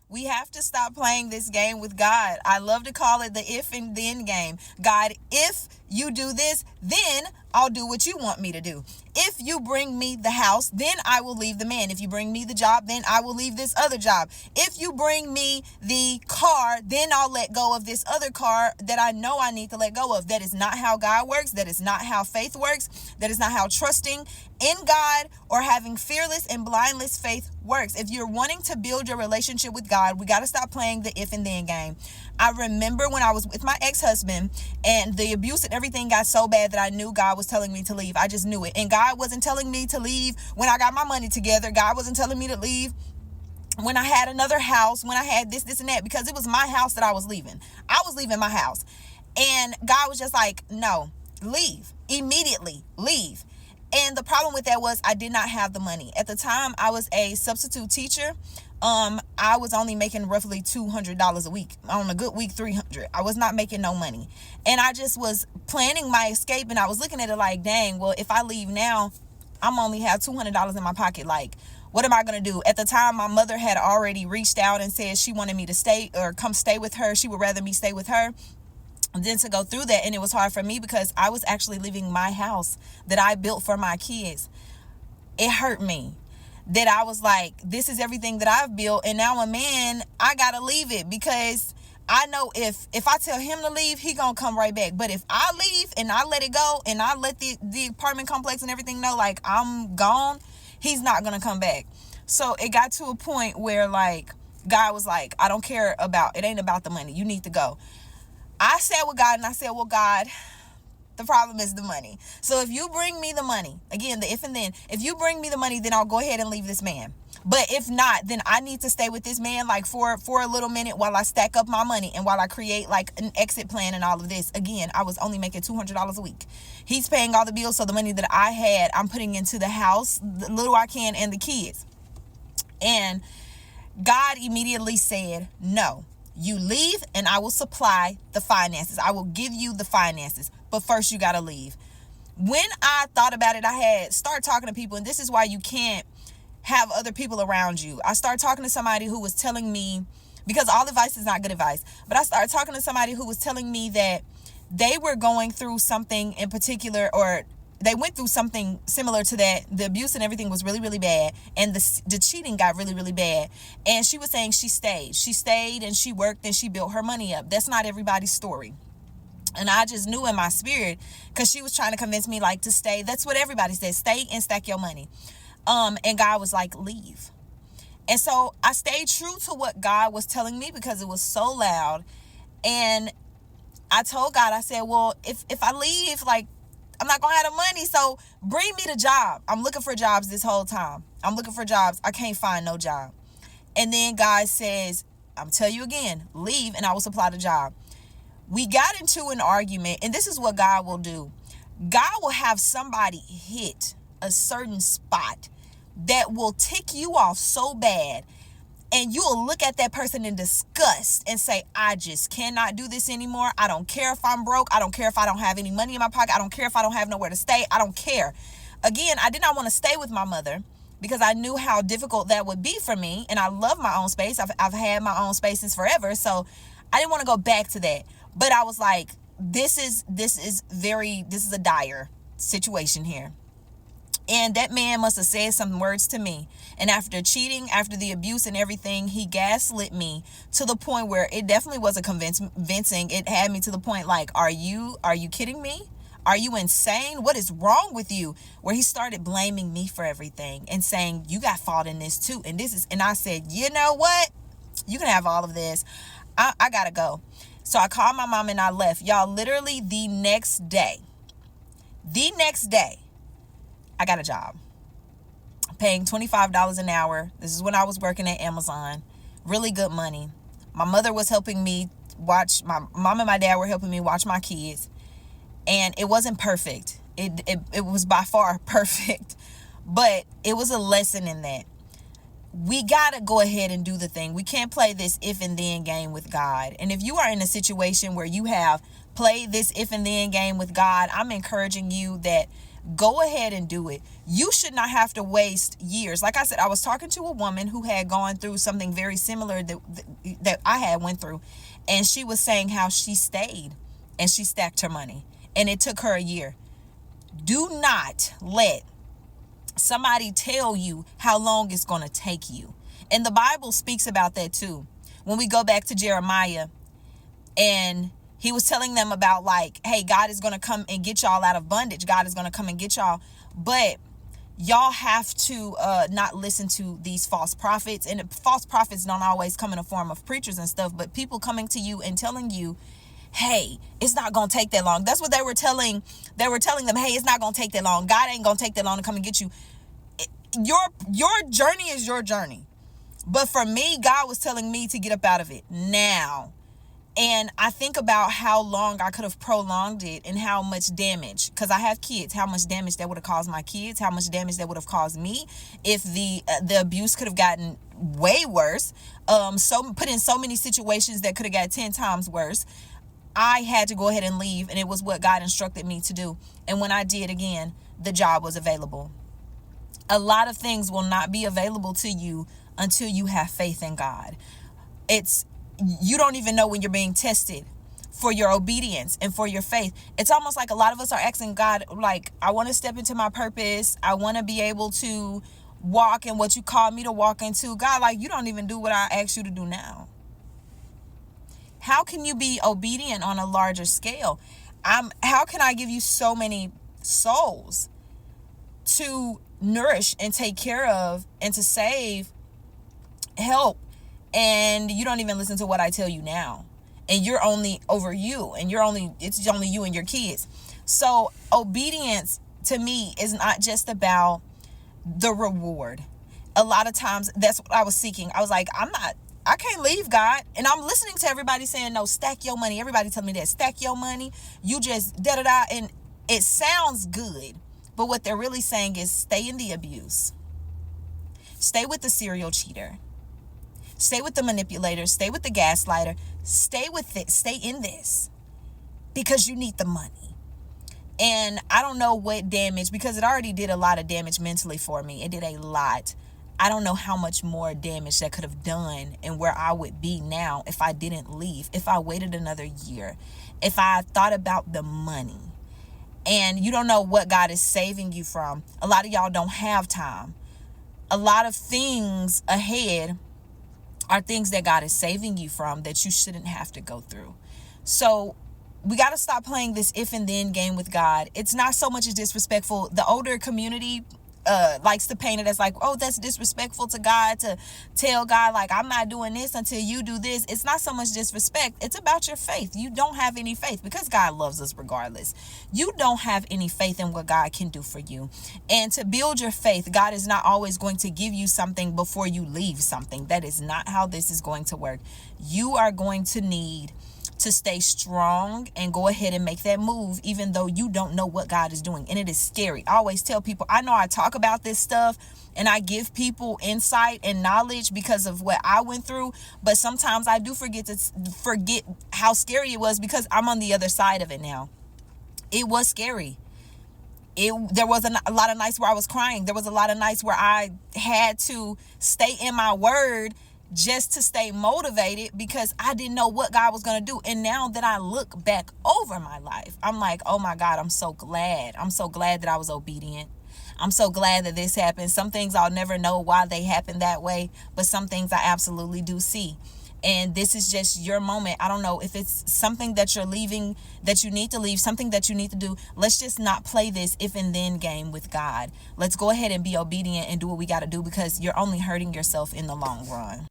We have to stop playing this game with God. I love to call it the if and then game. God, if you do this, then I'll do what you want me to do. If you bring me the house, then I will leave the man. If you bring me the job, then I will leave this other job. If you bring me the car, then I'll let go of this other car that I know I need to let go of. That is not how God works. That is not how faith works. That is not how trusting in God or having fearless and blindless faith works. If you're wanting to build your relationship with God, we got to stop playing the if and then game. I remember when I was with my ex-husband and the abuse and everything got so bad that I knew God was telling me to leave. I just knew it. And God wasn't telling me to leave when I got my money together. God wasn't telling me to leave when I had another house, when I had this, and that, because it was my house that I was leaving. I was leaving my house. And God was just like, no, leave. Immediately, leave. And the problem with that was I did not have the money. At the time, I was a substitute teacher. I was only making roughly $200 a week. On a good week, $300. I was not making no money. And I just was planning my escape, and I was looking at it like, dang, well, if I leave now, I'm only have $200 in my pocket. Like, what am I going to do? At the time, my mother had already reached out and said she wanted me to stay or come stay with her. She would rather me stay with her than to go through that. And it was hard for me because I was actually leaving my house that I built for my kids. It hurt me that I was like, this is everything that I've built, and now a man, I gotta leave it because I know if I tell him to leave, he gonna come right back. But if I leave and I let it go and I let the apartment complex and everything know like I'm gone, he's not gonna come back. So it got to a point where like God was like, I don't care about it, ain't about the money, you need to go. I sat with God and I said, well, God, the problem is the money. So if you bring me the money, again, the if and then, if you bring me the money, then I'll go ahead and leave this man. But if not, then I need to stay with this man like for a little minute while I stack up my money and while I create like an exit plan and all of this. Again, I was only making $200 a week. He's paying all the bills. So the money that I had, I'm putting into the house, the little I can, and the kids. And God immediately said, no, you leave and I will supply the finances. I will give you the finances. But first you got to leave. When I thought about it, I had started talking to people, and this is why you can't have other people around you. I started talking to somebody who was telling me, because all advice is not good advice, but I started talking to somebody who was telling me that they were going through something in particular, or they went through something similar to that. The abuse and everything was really, really bad. And the cheating got really, really bad. And she was saying she stayed and she worked and she built her money up. That's not everybody's story. And I just knew in my spirit, because she was trying to convince me like to stay. That's what everybody says, stay and stack your money. And God was like, leave. And so I stayed true to what God was telling me because it was so loud. And I told God, I said, well, if I leave, like, I'm not going to have the money. So bring me the job. I'm looking for jobs this whole time. I'm looking for jobs. I can't find no job. And then God says, I'm tell you again, leave and I will supply the job. We got into an argument, and this is what God will do. God will have somebody hit a certain spot that will tick you off so bad, and you will look at that person in disgust and say, I just cannot do this anymore. I don't care if I'm broke. I don't care if I don't have any money in my pocket. I don't care if I don't have nowhere to stay. I don't care. Again, I did not want to stay with my mother because I knew how difficult that would be for me. And I love my own space. I've had my own spaces forever. So I didn't want to go back to that. But I was like, this is a dire situation here. And that man must have said some words to me. And after cheating, after the abuse and everything, he gaslit me to the point where it definitely wasn't convincing. It had me to the point like, are you kidding me? Are you insane? What is wrong with you? Where he started blaming me for everything and saying, you got fault in this too. And I said, you know what? You can have all of this. I gotta go. So I called my mom and I left. Y'all, literally the next day, I got a job paying $25 an hour. This is when I was working at Amazon. Really good money. My mother was helping me watch, my mom and my dad were helping me watch my kids. And it wasn't perfect. It was by far perfect. But it was a lesson in that. We got to go ahead and do the thing. We can't play this if and then game with God. And if you are in a situation where you have played this if and then game with God, I'm encouraging you that Go ahead and do it. You should not have to waste years. Like I said, I was talking to a woman who had gone through something very similar that I had went through, and she was saying how she stayed and she stacked her money, and it took her a year. Do not let somebody tell you how long it's going to take you. And the Bible speaks about that too. When we go back to Jeremiah, and he was telling them about, like, hey, God is going to come and get y'all out of bondage. God is going to come and get y'all. But y'all have to not listen to these false prophets. And false prophets don't always come in the form of preachers and stuff, but people coming to you and telling you, hey, it's not going to take that long. That's what they were telling. They were telling them, hey, it's not going to take that long. God ain't going to take that long to come and get you. Your journey is your journey. But for me, God was telling me to get up out of it now. And I think about how long I could have prolonged it and how much damage, because I have kids, how much damage that would have caused my kids, how much damage that would have caused me if the abuse could have gotten way worse. So put in so many situations that could have got 10 times worse. I had to go ahead and leave, and it was what God instructed me to do. And when I did, again, the job was available. A lot of things will not be available to you until you have faith in God. You don't even know when you're being tested for your obedience and for your faith. It's almost like a lot of us are asking God, like, I want to step into my purpose. I want to be able to walk in what you called me to walk into. God, like, you don't even do what I asked you to do now. How can you be obedient on a larger scale? How can I give you so many souls to nourish and take care of and to save, help, and you don't even listen to what I tell you now, and you're only over you, and it's only you and your kids. So obedience to me is not just about the reward. A lot of times that's what I was seeking. I was like, I can't leave God. And I'm listening to everybody saying, no, stack your money. Everybody telling me that, stack your money. You just da-da-da. And it sounds good. But what they're really saying is stay in the abuse. Stay with the serial cheater. Stay with the manipulator. Stay with the gaslighter. Stay with it. Stay in this. Because you need the money. And I don't know what damage, because it already did a lot of damage mentally for me. It did a lot. I don't know how much more damage that could have done and where I would be now if I didn't leave, if I waited another year, if I thought about the money. And you don't know what God is saving you from. A lot of y'all don't have time. A lot of things ahead are things that God is saving you from that you shouldn't have to go through. So we got to stop playing this if and then game with God. It's not so much as disrespectful. The older community likes to paint it as like, oh, that's disrespectful to God to tell God, like, I'm not doing this until you do this. It's not so much disrespect. It's about your faith. You don't have any faith because God loves us regardless. You don't have any faith in what God can do for you. And to build your faith, God is not always going to give you something before you leave something. That is not how this is going to work. You are going to need to stay strong and go ahead and make that move, even though you don't know what God is doing. And it is scary. I always tell people, I know I talk about this stuff and I give people insight and knowledge because of what I went through, but sometimes I do forget how scary it was because I'm on the other side of it now. It was scary. There was a lot of nights where I was crying. There was a lot of nights where I had to stay in my word just to stay motivated because I didn't know what God was going to do. And now that I look back over my life, I'm like, oh my God, I'm so glad. I'm so glad that I was obedient. I'm so glad that this happened. Some things I'll never know why they happened that way, but some things I absolutely do see. And this is just your moment. I don't know if it's something that you're leaving, that you need to leave, something that you need to do. Let's just not play this if and then game with God. Let's go ahead and be obedient and do what we got to do because you're only hurting yourself in the long run.